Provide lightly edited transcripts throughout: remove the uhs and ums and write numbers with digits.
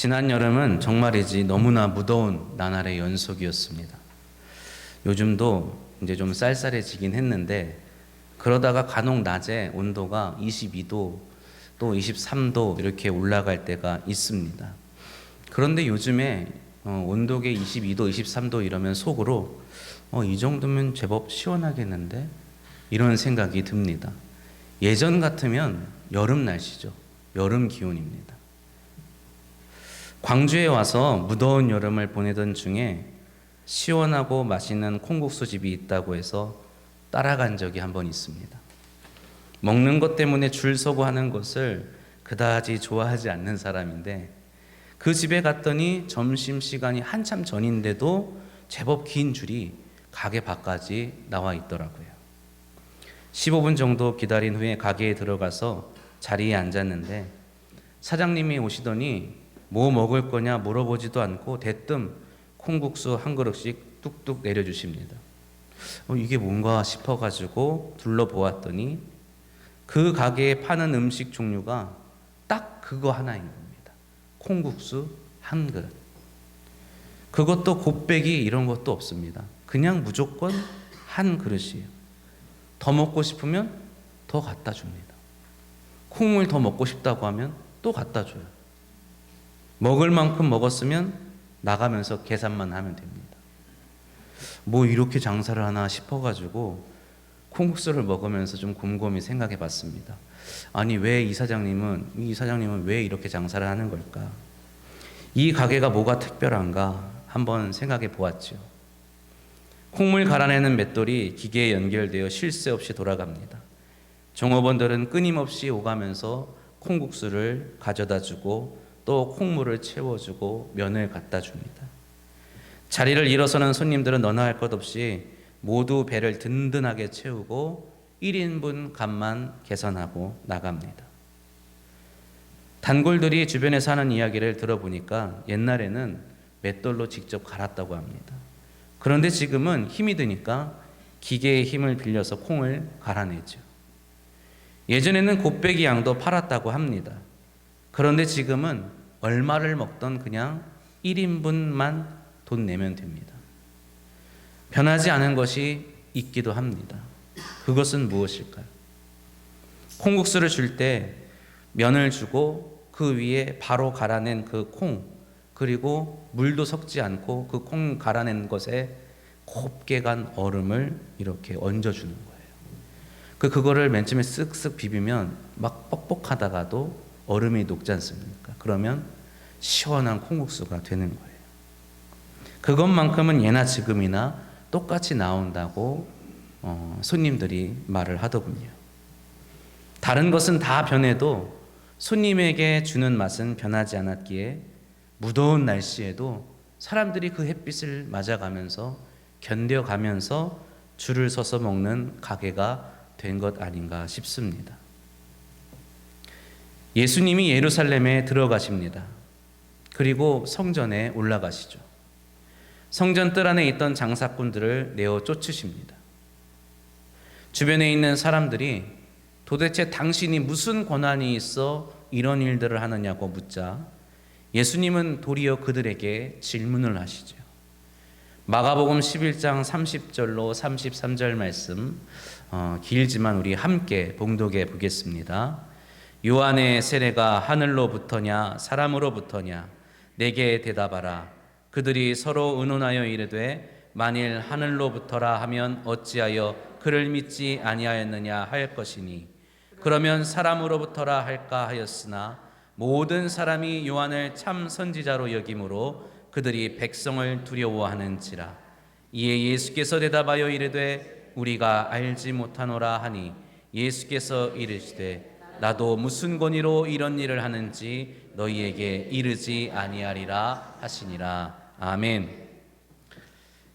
지난 여름은 정말이지 너무나 무더운 나날의 연속이었습니다. 요즘도 이제 좀 쌀쌀해지긴 했는데 그러다가 간혹 낮에 온도가 22도 또 23도 이렇게 올라갈 때가 있습니다. 그런데 요즘에 온도계 22도, 23도 이러면 속으로 이 정도면 제법 시원하겠는데 이런 생각이 듭니다. 예전 같으면 여름 날씨죠. 여름 기온입니다. 광주에 와서 무더운 여름을 보내던 중에 시원하고 맛있는 콩국수 집이 있다고 해서 따라간 적이 한 번 있습니다. 먹는 것 때문에 줄 서고 하는 것을 그다지 좋아하지 않는 사람인데 그 집에 갔더니 점심시간이 한참 전인데도 제법 긴 줄이 가게 밖까지 나와 있더라고요. 15분 정도 기다린 후에 가게에 들어가서 자리에 앉았는데 사장님이 오시더니 뭐 먹을 거냐 물어보지도 않고 대뜸 콩국수 한 그릇씩 뚝뚝 내려주십니다. 이게 뭔가 싶어가지고 둘러보았더니 그 가게에 파는 음식 종류가 딱 그거 하나인 겁니다. 콩국수 한 그릇. 그것도 곱빼기 이런 것도 없습니다. 그냥 무조건 한 그릇이에요. 더 먹고 싶으면 더 갖다 줍니다. 콩을 더 먹고 싶다고 하면 또 갖다 줘요. 먹을 만큼 먹었으면 나가면서 계산만 하면 됩니다. 뭐 이렇게 장사를 하나 싶어가지고 콩국수를 먹으면서 좀 곰곰이 생각해 봤습니다. 아니 왜 이 사장님은 왜 이렇게 장사를 하는 걸까? 이 가게가 뭐가 특별한가 한번 생각해 보았죠. 콩물 갈아내는 맷돌이 기계에 연결되어 쉴 새 없이 돌아갑니다. 종업원들은 끊임없이 오가면서 콩국수를 가져다 주고 또 콩물을 채워주고 면을 갖다 줍니다. 자리를 일어서는 손님들은 너나 할 것 없이 모두 배를 든든하게 채우고 1인분 값만 계산하고 나갑니다. 단골들이 주변에서 하는 이야기를 들어보니까 옛날에는 맷돌로 직접 갈았다고 합니다. 그런데 지금은 힘이 드니까 기계의 힘을 빌려서 콩을 갈아내죠. 예전에는 곱빼기 양도 팔았다고 합니다. 그런데 지금은 얼마를 먹던 그냥 1인분만 돈 내면 됩니다. 변하지 않은 것이 있기도 합니다. 그것은 무엇일까요? 콩국수를 줄 때 면을 주고 그 위에 바로 갈아낸 그 콩, 그리고 물도 섞지 않고 그 콩 갈아낸 것에 곱게 간 얼음을 이렇게 얹어주는 거예요. 그거를 맨 처음에 쓱쓱 비비면 막 뻑뻑하다가도 얼음이 녹지 않습니까? 그러면 시원한 콩국수가 되는 거예요. 그것만큼은 예나 지금이나 똑같이 나온다고 손님들이 말을 하더군요. 다른 것은 다 변해도 손님에게 주는 맛은 변하지 않았기에 무더운 날씨에도 사람들이 그 햇빛을 맞아가면서 견뎌가면서 줄을 서서 먹는 가게가 된 것 아닌가 싶습니다. 예수님이 예루살렘에 들어가십니다. 그리고 성전에 올라가시죠. 성전 뜰 안에 있던 장사꾼들을 내어 쫓으십니다. 주변에 있는 사람들이 도대체 당신이 무슨 권한이 있어 이런 일들을 하느냐고 묻자 예수님은 도리어 그들에게 질문을 하시죠. 마가복음 11장 30절로 33절 말씀 길지만 우리 함께 봉독해 보겠습니다. 요한의 세례가 하늘로부터냐 사람으로부터냐 내게 대답하라. 그들이 서로 의논하여 이르되 만일 하늘로부터라 하면 어찌하여 그를 믿지 아니하였느냐 할 것이니 그러면 사람으로부터라 할까 하였으나 모든 사람이 요한을 참 선지자로 여김으로 그들이 백성을 두려워하는지라. 이에 예수께서 대답하여 이르되 우리가 알지 못하노라 하니 예수께서 이르시되 나도 무슨 권위로 이런 일을 하는지 너희에게 이르지 아니하리라 하시니라. 아멘.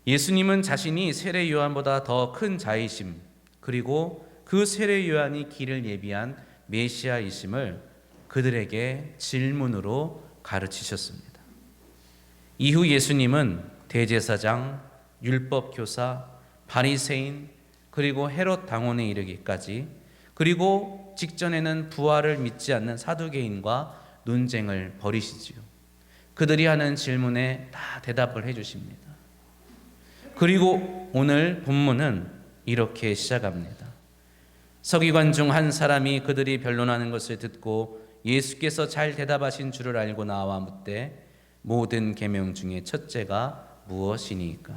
예수님은 자신이 세례 요한보다 더 큰 자이심 그리고 그 세례 요한이 길을 예비한 메시아이심을 그들에게 질문으로 가르치셨습니다. 이후 예수님은 대제사장, 율법교사, 바리새인 그리고 헤롯 당원에 이르기까지 그리고 직전에는 부활을 믿지 않는 사두개인과 논쟁을 벌이시지요. 그들이 하는 질문에 다 대답을 해 주십니다. 그리고 오늘 본문은 이렇게 시작합니다. 서기관 중 한 사람이 그들이 변론하는 것을 듣고 예수께서 잘 대답하신 줄을 알고 나와 묻되 모든 계명 중에 첫째가 무엇이니까?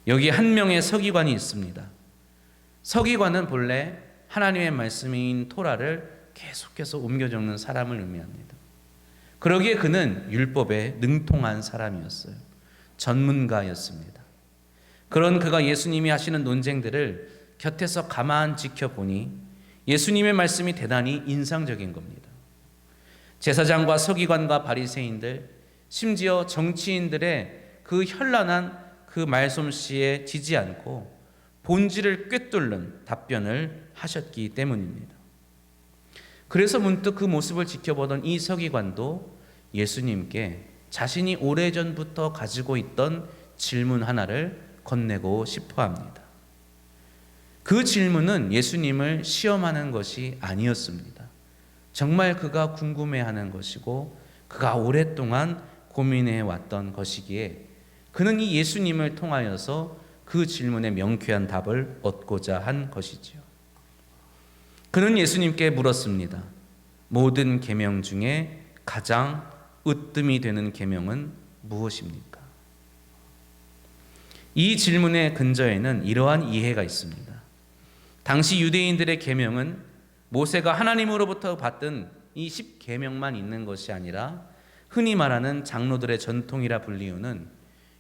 여기 한 명의 서기관이 있습니다. 서기관은 본래 하나님의 말씀인 토라를 계속해서 옮겨 적는 사람을 의미합니다. 그러기에 그는 율법에 능통한 사람이었어요. 전문가였습니다. 그런 그가 예수님이 하시는 논쟁들을 곁에서 가만 지켜보니 예수님의 말씀이 대단히 인상적인 겁니다. 제사장과 서기관과 바리새인들, 심지어 정치인들의 그 현란한 그 말솜씨에 지지 않고 본질을 꿰뚫는 답변을 하셨기 때문입니다. 그래서 문득 그 모습을 지켜보던 이 서기관도 예수님께 자신이 오래전부터 가지고 있던 질문 하나를 건네고 싶어 합니다. 그 질문은 예수님을 시험하는 것이 아니었습니다. 정말 그가 궁금해하는 것이고 그가 오랫동안 고민해 왔던 것이기에 그는 이 예수님을 통하여서 그 질문에 명쾌한 답을 얻고자 한 것이지요. 그는 예수님께 물었습니다. 모든 계명 중에 가장 으뜸이 되는 계명은 무엇입니까? 이 질문의 근저에는 이러한 이해가 있습니다. 당시 유대인들의 계명은 모세가 하나님으로부터 받은 이 10계명만 있는 것이 아니라 흔히 말하는 장로들의 전통이라 불리우는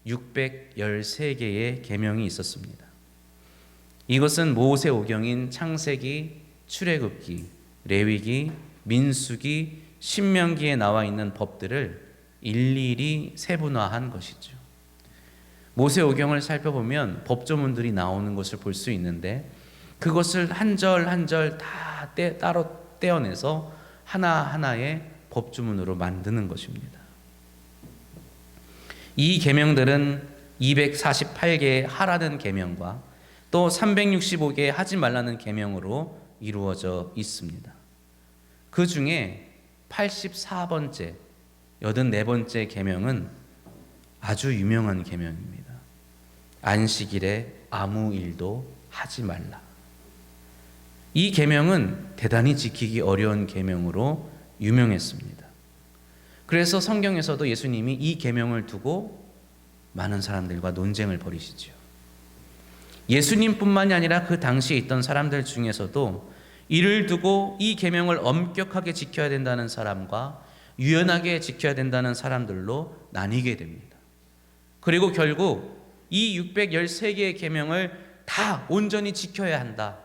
613개의 계명이 있었습니다. 이것은 모세오경인 창세기, 출애굽기, 레위기, 민수기, 신명기에 나와 있는 법들을 일일이 세분화한 것이죠. 모세오경을 살펴보면 법조문들이 나오는 것을 볼 수 있는데 그것을 한 절 한 절 다 따로 떼어내서 하나하나의 법조문으로 만드는 것입니다. 이 계명들은 248개의 하라는 계명과 또 365개의 하지 말라는 계명으로 이루어져 있습니다. 그 중에 84번째, 84번째 계명은 아주 유명한 계명입니다. 안식일에 아무 일도 하지 말라. 이 계명은 대단히 지키기 어려운 계명으로 유명했습니다. 그래서 성경에서도 예수님이 이 계명을 두고 많은 사람들과 논쟁을 벌이시죠. 예수님뿐만이 아니라 그 당시에 있던 사람들 중에서도 이를 두고 이 계명을 엄격하게 지켜야 된다는 사람과 유연하게 지켜야 된다는 사람들로 나뉘게 됩니다. 그리고 결국 이 613개의 계명을 다 온전히 지켜야 한다.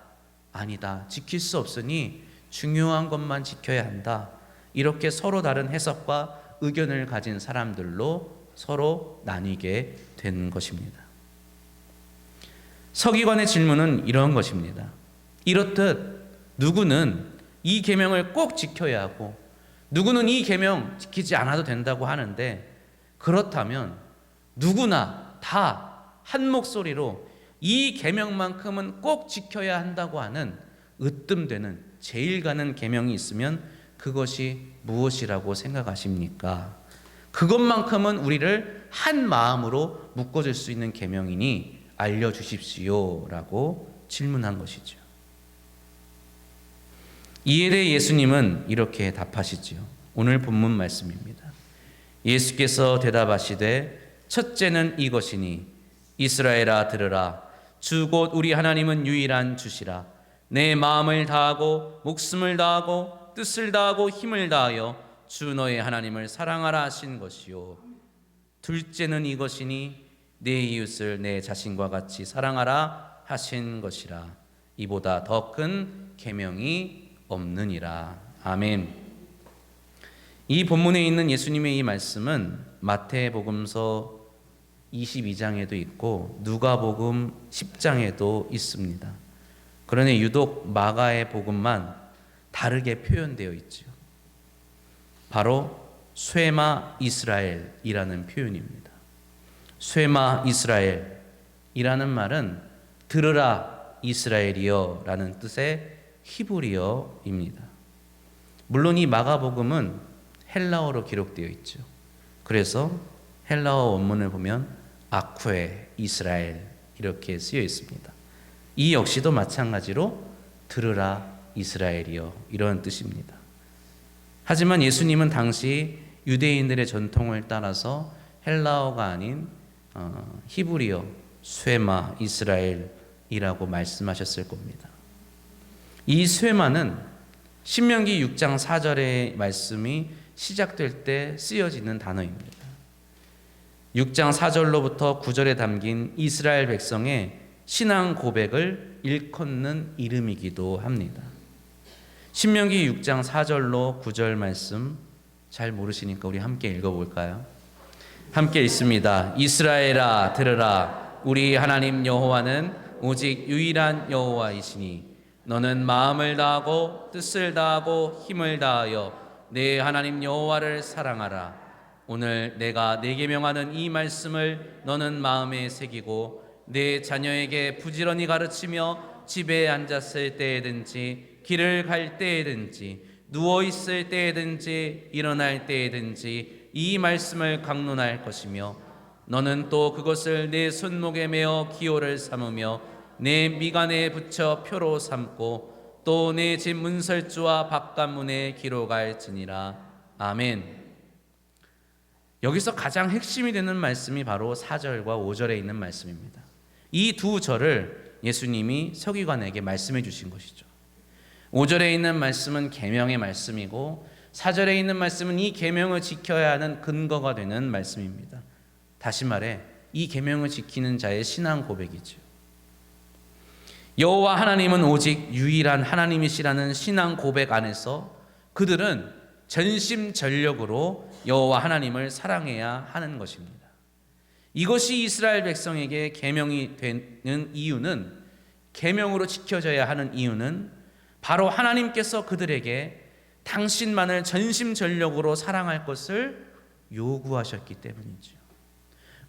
아니다. 지킬 수 없으니 중요한 것만 지켜야 한다. 이렇게 서로 다른 해석과 의견을 가진 사람들로 서로 나뉘게 된 것입니다. 서기관의 질문은 이런 것입니다. 이렇듯 누구는 이 계명을 꼭 지켜야 하고 누구는 이 계명 지키지 않아도 된다고 하는데 그렇다면 누구나 다 한 목소리로 이 계명만큼은 꼭 지켜야 한다고 하는 으뜸되는 제일 가는 계명이 있으면 그것이 무엇이라고 생각하십니까? 그것만큼은 우리를 한 마음으로 묶어줄 수 있는 계명이니 알려주십시오라고 질문한 것이죠. 이에 대해 예수님은 이렇게 답하시지요. 오늘 본문 말씀입니다. 예수께서 대답하시되 첫째는 이것이니 이스라엘아 들으라. 주 곧 우리 하나님은 유일한 주시라. 내 마음을 다하고 목숨을 다하고 뜻을 다하고 힘을 다하여 주 너의 하나님을 사랑하라 하신 것이요. 둘째는 이것이니 내 이웃을 내 자신과 같이 사랑하라 하신 것이라. 이보다 더 큰 계명이 없느니라. 아멘. 이 본문에 있는 예수님의 이 말씀은 마태복음서 22장에도 있고 누가복음 10장에도 있습니다. 그러나 유독 마가의 복음만 다르게 표현되어 있죠. 바로 쇠마 이스라엘이라는 표현입니다. 쇠마 이스라엘이라는 말은 들으라 이스라엘이여 라는 뜻의 히브리어입니다. 물론 이 마가복음은 헬라어로 기록되어 있죠. 그래서 헬라어 원문을 보면 아쿠에 이스라엘 이렇게 쓰여 있습니다. 이 역시도 마찬가지로 들으라 이스라엘이여 이런 뜻입니다. 하지만 예수님은 당시 유대인들의 전통을 따라서 헬라어가 아닌 히브리어 쇠마 이스라엘이라고 말씀하셨을 겁니다. 이 쇠마는 신명기 6장 4절의 말씀이 시작될 때 쓰여지는 단어입니다. 6장 4절로부터 9절에 담긴 이스라엘 백성의 신앙 고백을 일컫는 이름이기도 합니다. 신명기 6장 4절로 9절 말씀 잘 모르시니까 우리 함께 읽어볼까요? 함께 읽습니다. 이스라엘아 들으라. 우리 하나님 여호와는 오직 유일한 여호와이시니 너는 마음을 다하고 뜻을 다하고 힘을 다하여 내 하나님 여호와를 사랑하라. 오늘 내가 네게 명하는 이 말씀을 너는 마음에 새기고 내 자녀에게 부지런히 가르치며 집에 앉았을 때에든지 길을 갈 때에든지 누워 있을 때에든지 일어날 때에든지 이 말씀을 강론할 것이며 너는 또 그것을 내 손목에 메어 기호를 삼으며 내 미간에 붙여 표로 삼고 또 내 집 문설주와 바깥문에 기록할지니라. 아멘. 여기서 가장 핵심이 되는 말씀이 바로 4절과 5절에 있는 말씀입니다. 이 두 절을 예수님이 서기관에게 말씀해 주신 것이죠. 5절에 있는 말씀은 계명의 말씀이고 4절에 있는 말씀은 이 계명을 지켜야 하는 근거가 되는 말씀입니다. 다시 말해 이 계명을 지키는 자의 신앙 고백이죠. 여호와 하나님은 오직 유일한 하나님이시라는 신앙 고백 안에서 그들은 전심전력으로 여호와 하나님을 사랑해야 하는 것입니다. 이것이 이스라엘 백성에게 계명이 되는 이유는, 계명으로 지켜져야 하는 이유는 바로 하나님께서 그들에게 당신만을 전심전력으로 사랑할 것을 요구하셨기 때문이죠.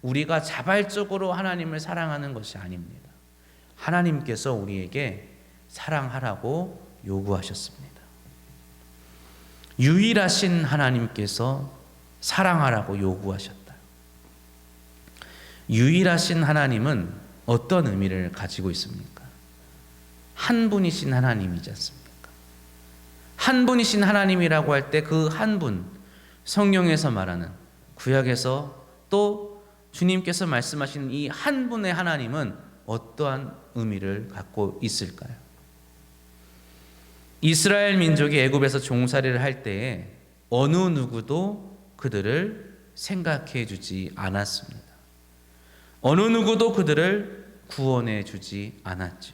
우리가 자발적으로 하나님을 사랑하는 것이 아닙니다. 하나님께서 우리에게 사랑하라고 요구하셨습니다. 유일하신 하나님께서 사랑하라고 요구하셨다. 유일하신 하나님은 어떤 의미를 가지고 있습니까? 한 분이신 하나님이지 않습니까? 한 분이신 하나님이라고 할 때 그 한 분, 성경에서 말하는, 구약에서 또 주님께서 말씀하시는 이 한 분의 하나님은 어떠한 의미를 갖고 있을까요? 이스라엘 민족이 애굽에서 종살이를 할 때에 어느 누구도 그들을 생각해 주지 않았습니다. 어느 누구도 그들을 구원해 주지 않았죠.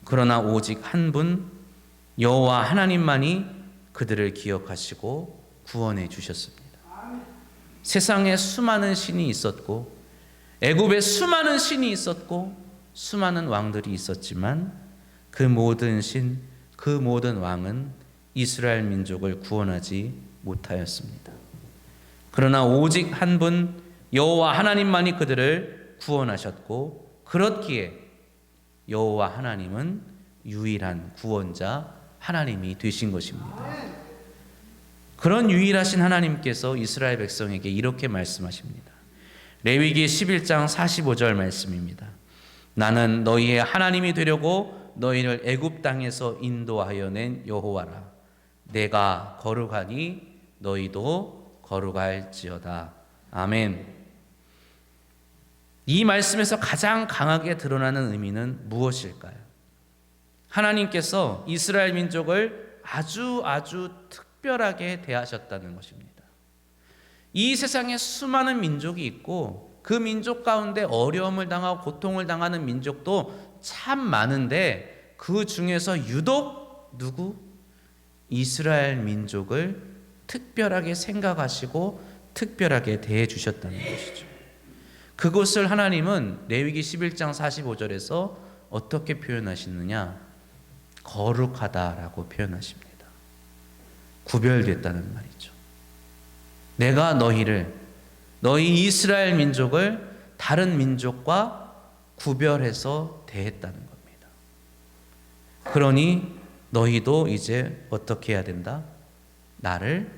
그러나 오직 한 분 여호와 하나님만이 그들을 기억하시고 구원해 주셨습니다. 세상에 수많은 신이 있었고 애굽에 수많은 신이 있었고 수많은 왕들이 있었지만 그 모든 신, 그 모든 왕은 이스라엘 민족을 구원하지 못하였습니다. 그러나 오직 한 분 여호와 하나님만이 그들을 구원하셨고, 그렇기에 여호와 하나님은 유일한 구원자 하나님이 되신 것입니다. 그런 유일하신 하나님께서 이스라엘 백성에게 이렇게 말씀하십니다. 레위기 11장 45절 말씀입니다. 나는 너희의 하나님이 되려고 너희를 애굽 땅에서 인도하여 낸 여호와라. 내가 거룩하니 너희도 거룩할지어다. 아멘. 이 말씀에서 가장 강하게 드러나는 의미는 무엇일까요? 하나님께서 이스라엘 민족을 아주 특별하게 대하셨다는 것입니다. 이 세상에 수많은 민족이 있고 그 민족 가운데 어려움을 당하고 고통을 당하는 민족도 참 많은데 그 중에서 유독 이스라엘 민족을 특별하게 생각하시고 특별하게 대해 주셨다는 것이죠. 그것을 하나님은 레위기 11장 45절에서 어떻게 표현하시느냐? 거룩하다라고 표현하십니다. 구별됐다는 말이죠. 내가 너희 이스라엘 민족을 다른 민족과 구별해서 대했다는 겁니다. 그러니 너희도 이제 어떻게 해야 된다? 나를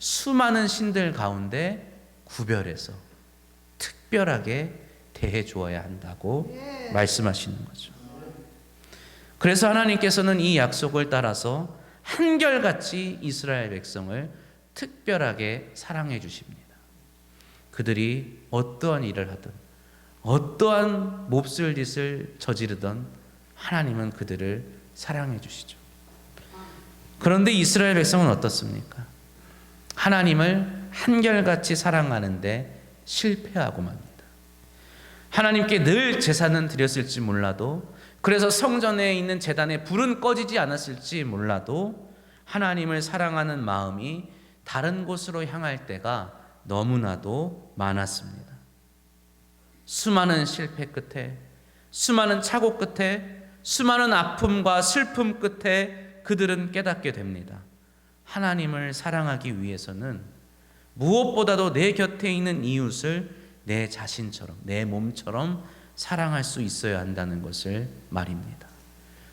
수많은 신들 가운데 구별해서 특별하게 대해 주어야 한다고 말씀하시는 거죠. 그래서 하나님께서는 이 약속을 따라서 한결같이 이스라엘 백성을 특별하게 사랑해 주십니다. 그들이 어떠한 일을 하든 어떠한 몹쓸 짓을 저지르든 하나님은 그들을 사랑해 주시죠. 그런데 이스라엘 백성은 어떻습니까? 하나님을 한결같이 사랑하는데 실패하고 맙니다. 하나님께 늘 제사는 드렸을지 몰라도, 그래서 성전에 있는 제단에 불은 꺼지지 않았을지 몰라도 하나님을 사랑하는 마음이 다른 곳으로 향할 때가 너무나도 많았습니다. 수많은 실패 끝에, 수많은 착오 끝에, 수많은 아픔과 슬픔 끝에 그들은 깨닫게 됩니다. 하나님을 사랑하기 위해서는 무엇보다도 내 곁에 있는 이웃을 내 자신처럼, 내 몸처럼 사랑할 수 있어야 한다는 것을 말입니다.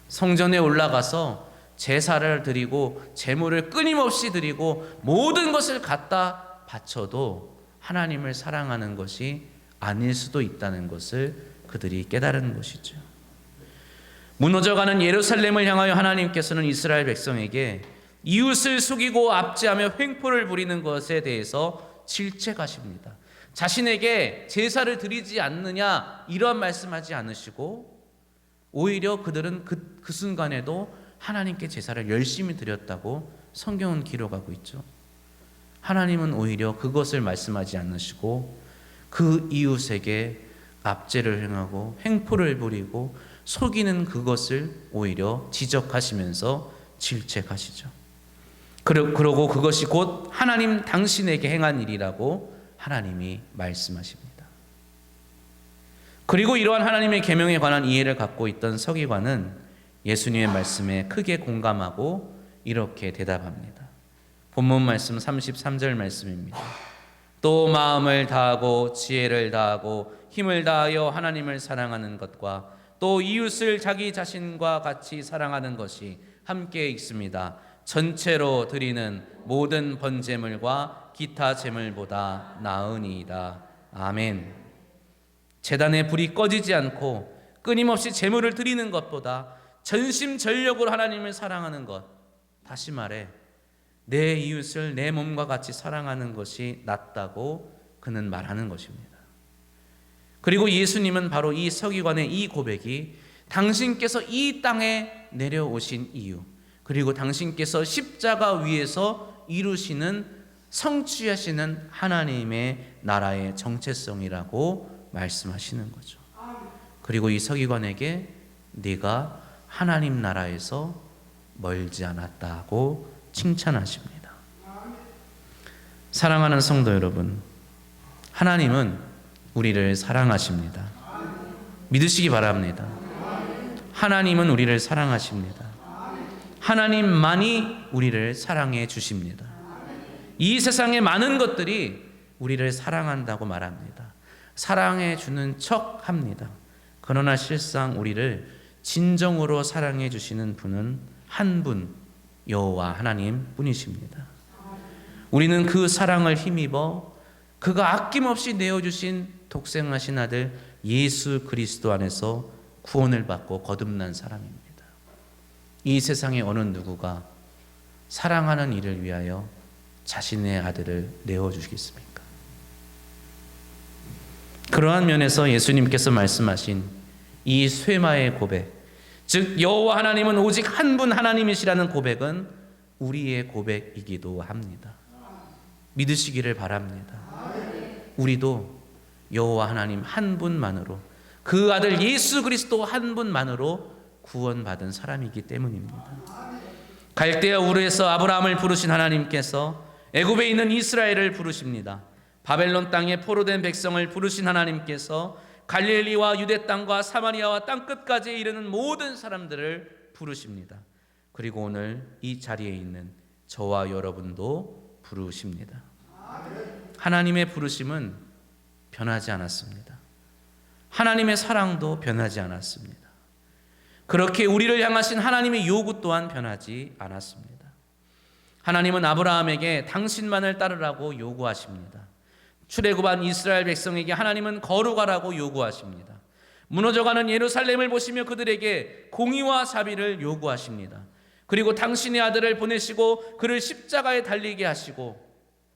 성전에 올라가서 제사를 드리고 제물을 끊임없이 드리고 모든 것을 갖다 바쳐도 하나님을 사랑하는 것이 아닐 수도 있다는 것을 그들이 깨달은 것이죠. 무너져가는 예루살렘을 향하여 하나님께서는 이스라엘 백성에게 이웃을 속이고 압제하며 횡포를 부리는 것에 대해서 질책하십니다. 자신에게 제사를 드리지 않느냐 이런 말씀하지 않으시고, 오히려 그들은 그 순간에도 하나님께 제사를 열심히 드렸다고 성경은 기록하고 있죠. 하나님은 오히려 그것을 말씀하지 않으시고 그 이웃에게 압제를 행하고 횡포를 부리고 속이는 그것을 오히려 지적하시면서 질책하시죠. 그러고 그것이 곧 하나님 당신에게 행한 일이라고 하나님이 말씀하십니다. 그리고 이러한 하나님의 계명에 관한 이해를 갖고 있던 서기관은 예수님의 말씀에 크게 공감하고 이렇게 대답합니다. 본문 말씀 33절 말씀입니다. 또 마음을 다하고 지혜를 다하고 힘을 다하여 하나님을 사랑하는 것과 또 이웃을 자기 자신과 같이 사랑하는 것이 함께 있습니다. 전체로 드리는 모든 번제물과 기타 제물보다 나으니이다. 아멘. 제단에 불이 꺼지지 않고 끊임없이 제물을 드리는 것보다 전심전력으로 하나님을 사랑하는 것, 다시 말해 내 이웃을 내 몸과 같이 사랑하는 것이 낫다고 그는 말하는 것입니다. 그리고 예수님은 바로 이 서기관의 이 고백이 당신께서 이 땅에 내려오신 이유, 그리고 당신께서 십자가 위에서 이루시는 성취하시는 하나님의 나라의 정체성이라고 말씀하시는 거죠. 그리고 이 서기관에게 네가 하나님 나라에서 멀지 않았다고 칭찬하십니다. 사랑하는 성도 여러분, 하나님은 우리를 사랑하십니다. 믿으시기 바랍니다. 하나님은 우리를 사랑하십니다. 하나님만이 우리를 사랑해 주십니다. 이 세상의 많은 것들이 우리를 사랑한다고 말합니다. 사랑해 주는 척 합니다. 그러나 실상 우리를 진정으로 사랑해 주시는 분은 한 분, 여호와 하나님 뿐이십니다. 우리는 그 사랑을 힘입어 그가 아낌없이 내어주신 독생하신 아들 예수 그리스도 안에서 구원을 받고 거듭난 사람입니다. 이 세상의 어느 누구가 사랑하는 이를 위하여 자신의 아들을 내어주시겠습니까? 그러한 면에서 예수님께서 말씀하신 이 쇠마의 고백, 즉 여호와 하나님은 오직 한 분 하나님이시라는 고백은 우리의 고백이기도 합니다. 믿으시기를 바랍니다. 우리도 여호와 하나님 한 분만으로, 그 아들 예수 그리스도 한 분만으로 구원받은 사람이기 때문입니다. 갈대아 우르에서 아브라함을 부르신 하나님께서 애굽에 있는 이스라엘을 부르십니다. 바벨론 땅에 포로된 백성을 부르신 하나님께서 갈릴리와 유대 땅과 사마리아와 땅 끝까지 이르는 모든 사람들을 부르십니다. 그리고 오늘 이 자리에 있는 저와 여러분도 부르십니다. 하나님의 부르심은 변하지 않았습니다. 하나님의 사랑도 변하지 않았습니다. 그렇게 우리를 향하신 하나님의 요구 또한 변하지 않았습니다. 하나님은 아브라함에게 당신만을 따르라고 요구하십니다. 출애굽한 이스라엘 백성에게 하나님은 거룩하라고 요구하십니다. 무너져가는 예루살렘을 보시며 그들에게 공의와 자비를 요구하십니다. 그리고 당신의 아들을 보내시고 그를 십자가에 달리게 하시고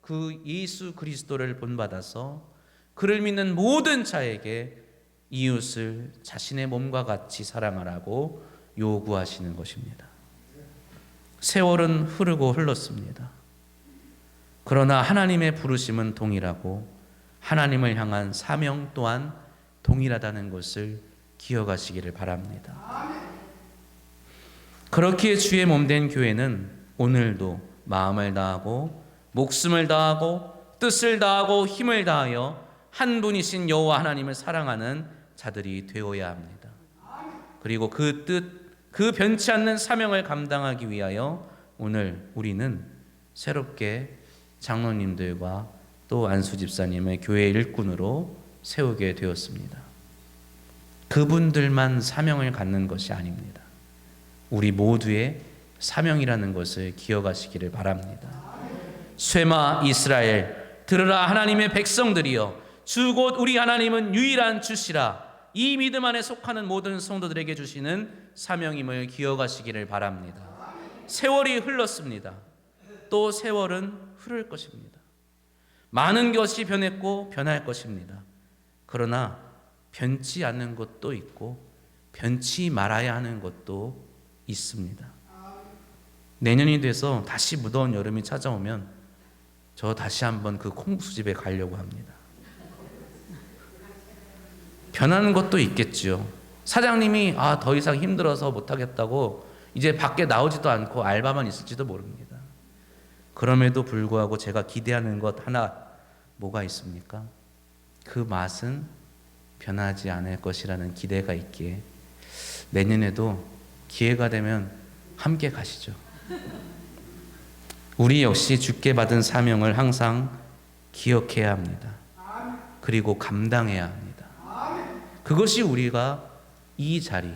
그 예수 그리스도를 본받아서 그를 믿는 모든 자에게 이웃을 자신의 몸과 같이 사랑하라고 요구하시는 것입니다. 세월은 흐르고 흘렀습니다. 그러나 하나님의 부르심은 동일하고 하나님을 향한 사명 또한 동일하다는 것을 기억하시기를 바랍니다. 그렇기에 주의 몸된 교회는 오늘도 마음을 다하고 목숨을 다하고 뜻을 다하고 힘을 다하여 한 분이신 여호와 하나님을 사랑하는 자들이 되어야 합니다. 그리고 그 뜻, 그 변치 않는 사명을 감당하기 위하여 오늘 우리는 새롭게 장로님들과 또 안수 집사님을 교회 일꾼으로 세우게 되었습니다. 그분들만 사명을 갖는 것이 아닙니다. 우리 모두의 사명이라는 것을 기억하시기를 바랍니다. 쇠마 이스라엘, 들으라 하나님의 백성들이여, 주 곧 우리 하나님은 유일한 주시라. 이 믿음 안에 속하는 모든 성도들에게 주시는 사명임을 기억하시기를 바랍니다. 세월이 흘렀습니다. 또 세월은 흐를 것입니다. 많은 것이 변했고 변할 것입니다. 그러나 변치 않는 것도 있고 변치 말아야 하는 것도 있습니다. 내년이 돼서 다시 무더운 여름이 찾아오면 저 다시 한번 그 콩국수집에 가려고 합니다. 변하는 것도 있겠죠. 사장님이 더 이상 힘들어서 못하겠다고 이제 밖에 나오지도 않고 알바만 있을지도 모릅니다. 그럼에도 불구하고 제가 기대하는 것 하나 뭐가 있습니까? 그 맛은 변하지 않을 것이라는 기대가 있기에 내년에도 기회가 되면 함께 가시죠. 우리 역시 주께 받은 사명을 항상 기억해야 합니다. 그리고 감당해야 합니다. 그것이 우리가 이 자리,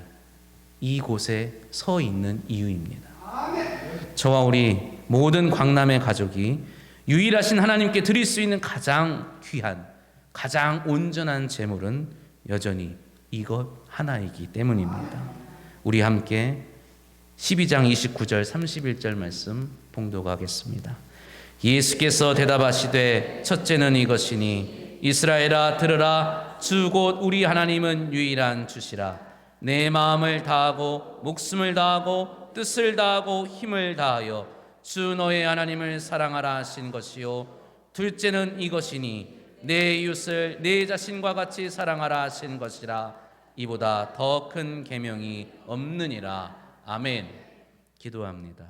이곳에 서 있는 이유입니다. 저와 우리 모든 광남의 가족이 유일하신 하나님께 드릴 수 있는 가장 귀한, 가장 온전한 제물은 여전히 이것 하나이기 때문입니다. 우리 함께 12장 29절 31절 말씀 봉독하겠습니다. 예수께서 대답하시되 첫째는 이것이니 이스라엘아 들으라, 주 곧 우리 하나님은 유일한 주시라. 내 마음을 다하고 목숨을 다하고 뜻을 다하고 힘을 다하여 주 너의 하나님을 사랑하라 하신 것이요, 둘째는 이것이니 내 이웃을 내 자신과 같이 사랑하라 하신 것이라. 이보다 더 큰 계명이 없느니라. 아멘. 기도합니다.